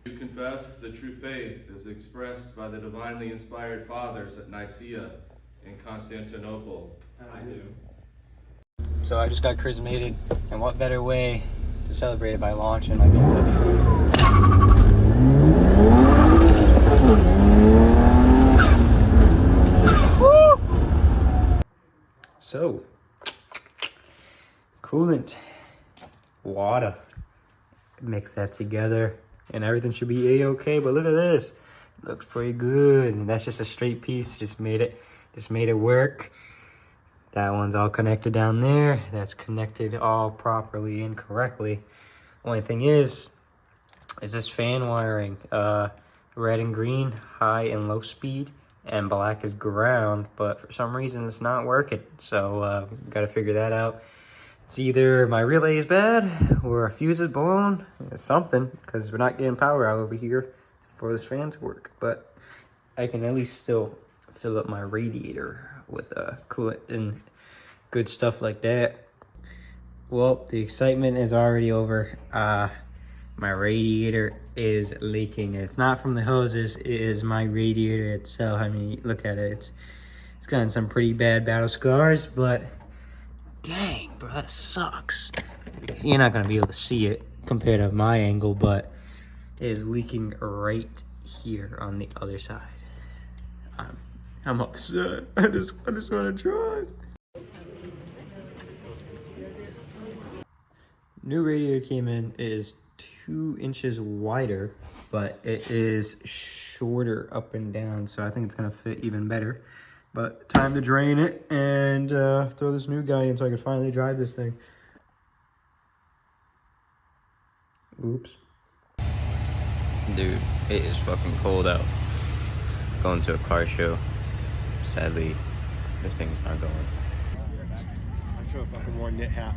You confess the true faith as expressed by the divinely inspired fathers at Nicaea in Constantinople. I do. So I just got chrismated, and what better way to celebrate it by launching my BMW. Woo! So, coolant, water, mix that together, and everything should be a-okay. But look at this, it looks pretty good, and that's just a straight piece. Just made it work. That one's all connected down there. That's connected all properly and correctly. Only thing is this fan wiring. Red and green, high and low speed, and black is ground, but for some reason it's not working. So gotta figure that out. It's either my relay is bad or a fuse is blown, or something, because we're not getting power out over here for this fan to work. But I can at least still fill up my radiator with coolant and good stuff like that. Well, the excitement is already over. My radiator is leaking. It's not from the hoses, it is my radiator itself. I mean, look at it. It's gotten some pretty bad battle scars, but dang, bro, that sucks. You're not gonna be able to see it compared to my angle, but it is leaking right here on the other side. I'm upset. I just want to drive. New radiator came in. It is 2 inches wider, but it is shorter up and down, so I think it's gonna fit even better. But time to drain it and throw this new guy in so I can finally drive this thing. Oops. Dude, it is fucking cold out. Going to a car show. Sadly, this thing's not going. I should have fucking worn knit hat.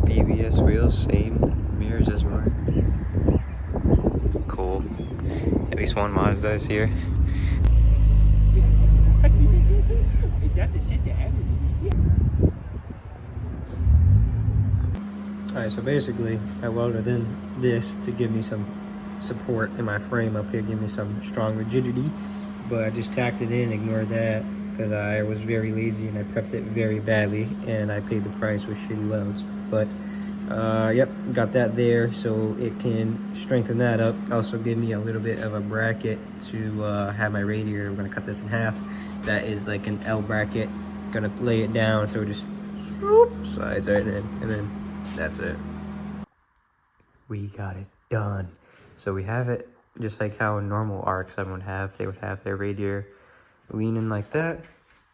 ABS wheels, same mirrors as well. Cool. At least one Mazda is here. Alright, so basically I welded in this to give me some support in my frame up here, give me some strong rigidity, but I just tacked it in, ignored that, because I was very lazy and I prepped it very badly, and I paid the price with shitty welds. But yep, got that there so it can strengthen that up. Also give me a little bit of a bracket to have my radiator. We're gonna cut this in half. That is like an L bracket. Gonna lay it down so it just swoop, slides right in, and then that's it. We got it done. So we have it just like how a normal Rx7 would have. They would have their radiator leaning like that.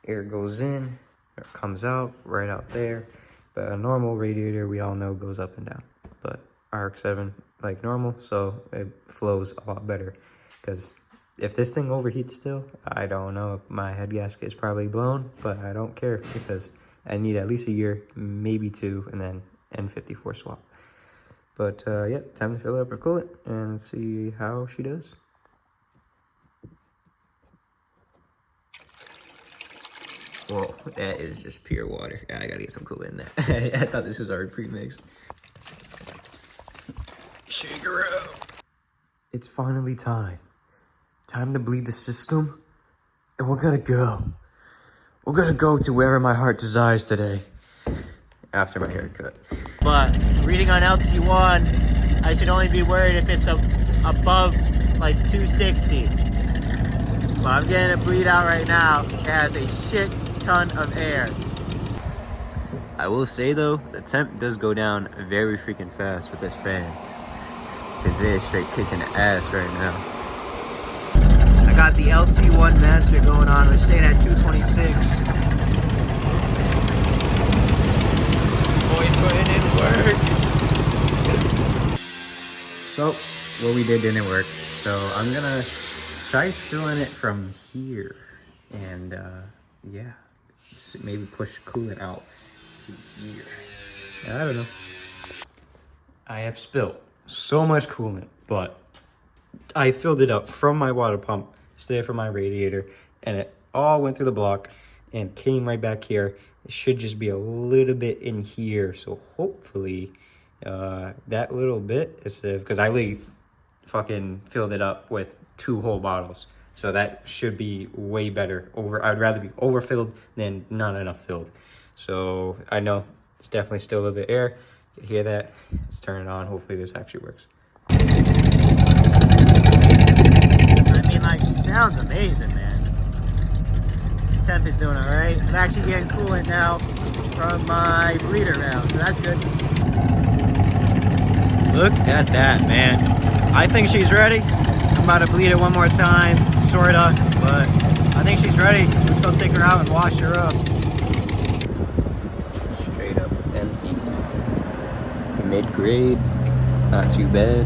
Air goes in, it comes out, right out there. But a normal radiator, we all know, goes up and down. But Rx7, like normal, so it flows a lot better. Because if this thing overheats still, I don't know. My head gasket is probably blown, but I don't care because I need at least a year, maybe 2, and then N54 swap. But yeah, time to fill up her coolant and see how she does. Whoa, that is just pure water. I gotta get some coolant in there. I thought this was already pre-mixed. Shake her out. It's finally time. Time to bleed the system. And we're gonna go. We're gonna go to wherever my heart desires today. After my haircut. But reading on LT1, I should only be worried if it's above like 260. Well, I'm getting it bleed out right now. It has a shit ton of air. I will say though, the temp does go down very freaking fast with this fan. Cause it is straight kicking ass right now. I got the LT1 master going on. We're staying at 226. Boys putting in work. So what we did didn't work. So I'm gonna try filling it from here, and yeah, maybe push coolant out to here. I don't know. I have spilled so much coolant, but I filled it up from my water pump, stayed from my radiator, and it all went through the block and came right back here. It should just be a little bit in here. So hopefully that little bit is because I really fucking filled it up with 2 whole bottles. So that should be way better. I'd rather be overfilled than not enough filled. So I know it's definitely still a little bit air. You hear that? Let's turn it on. Hopefully this actually works. I mean, like, she sounds amazing, man. The temp is doing all right. I'm actually getting coolant now from my bleeder valve, so that's good. Look at that, man. I think she's ready. I'm about to bleed it one more time, sorta, but I think she's ready. Let's go take her out and wash her up. Straight up empty. Mid-grade. Not too bad.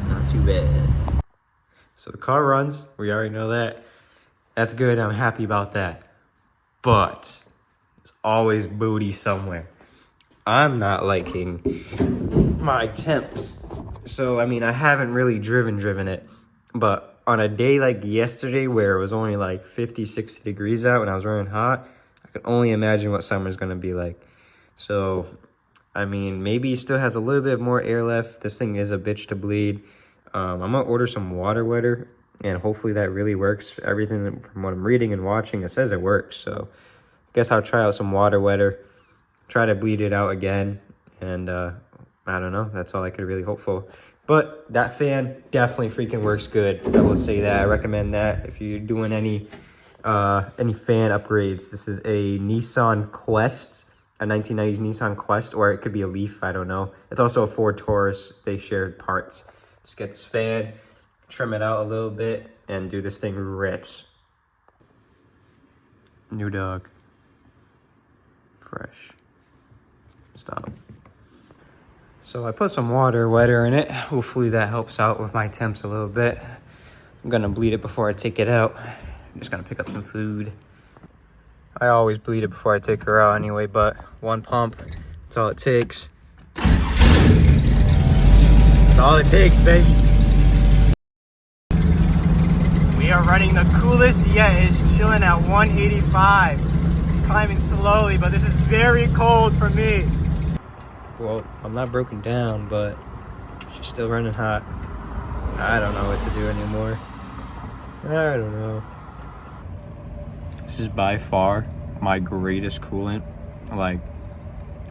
Not too bad. So the car runs. We already know that. That's good. I'm happy about that. But there's always booty somewhere. I'm not liking my temps. So, I mean, I haven't really driven it. But on a day like yesterday where it was only like 50, 60 degrees out and I was running hot, I can only imagine what summer's going to be like. So, I mean, maybe it still has a little bit more air left. This thing is a bitch to bleed. I'm going to order some water wetter, and hopefully that really works. Everything from what I'm reading and watching, it says it works. So I guess I'll try out some water wetter, try to bleed it out again. And I don't know. That's all I could really hope for. But that fan definitely freaking works good. I will say that. I recommend that if you're doing any fan upgrades. This is a Nissan Quest. A 1990s Nissan Quest, or it could be a Leaf, I don't know. It's also a Ford Taurus. They shared parts. Just get this fan, trim it out a little bit, and dude, this thing rips. New dog. Fresh. Stop. So I put some water wetter in it. Hopefully that helps out with my temps a little bit. I'm gonna bleed it before I take it out. I'm just gonna pick up some food. I always bleed it before I take her out anyway, but 1 pump, that's all it takes. That's all it takes, baby. We are running the coolest yet. It's chilling at 185. It's climbing slowly, but this is very cold for me. Well, I'm not broken down, but she's still running hot. I don't know what to do anymore. I don't know. This is by far my greatest coolant like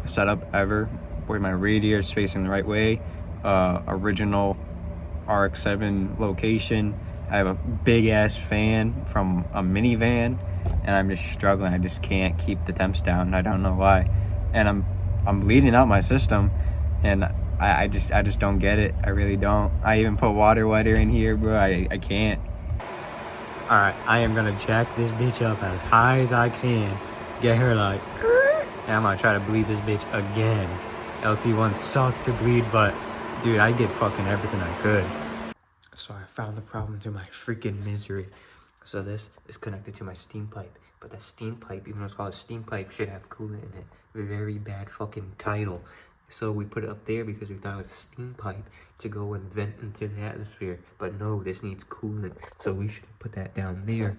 setup ever, where my radiator is facing the right way. Original Rx7 location. I have a big ass fan from a minivan, and I'm just struggling. I just can't keep the temps down. I don't know why, and I'm bleeding out my system, and I just don't get it. I really don't. I even put water wetter in here, bro. I can't. All right, I am gonna jack this bitch up as high as I can. Get her like, and I'm gonna try to bleed this bitch again. LT1 sucked to bleed, but dude, I did fucking everything I could. So I found the problem to my freaking misery. So this is connected to my steam pipe, but that steam pipe, even though it's called a steam pipe, should have coolant in it. Very bad fucking title. So we put it up there because we thought it was a steam pipe to go and vent into the atmosphere. But no, this needs coolant. So we should put that down there.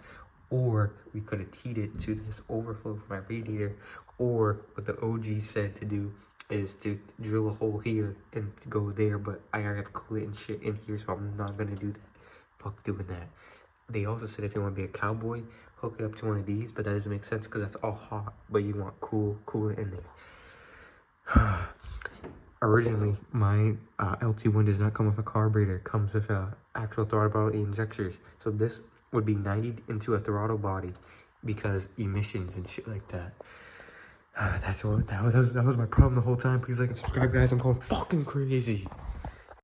Or we could have teed it to this overflow from my radiator. Or what the OG said to do is to drill a hole here and go there. But I already have coolant and shit in here, so I'm not going to do that. Fuck doing that. They also said if you want to be a cowboy, hook it up to one of these. But that doesn't make sense because that's all hot. But you want coolant in there. Originally, my LT1 does not come with a carburetor. It comes with a actual throttle body injectors. So this would be 90 into a throttle body because emissions and shit like that. That was my problem the whole time. Please like and subscribe, guys. I'm going fucking crazy.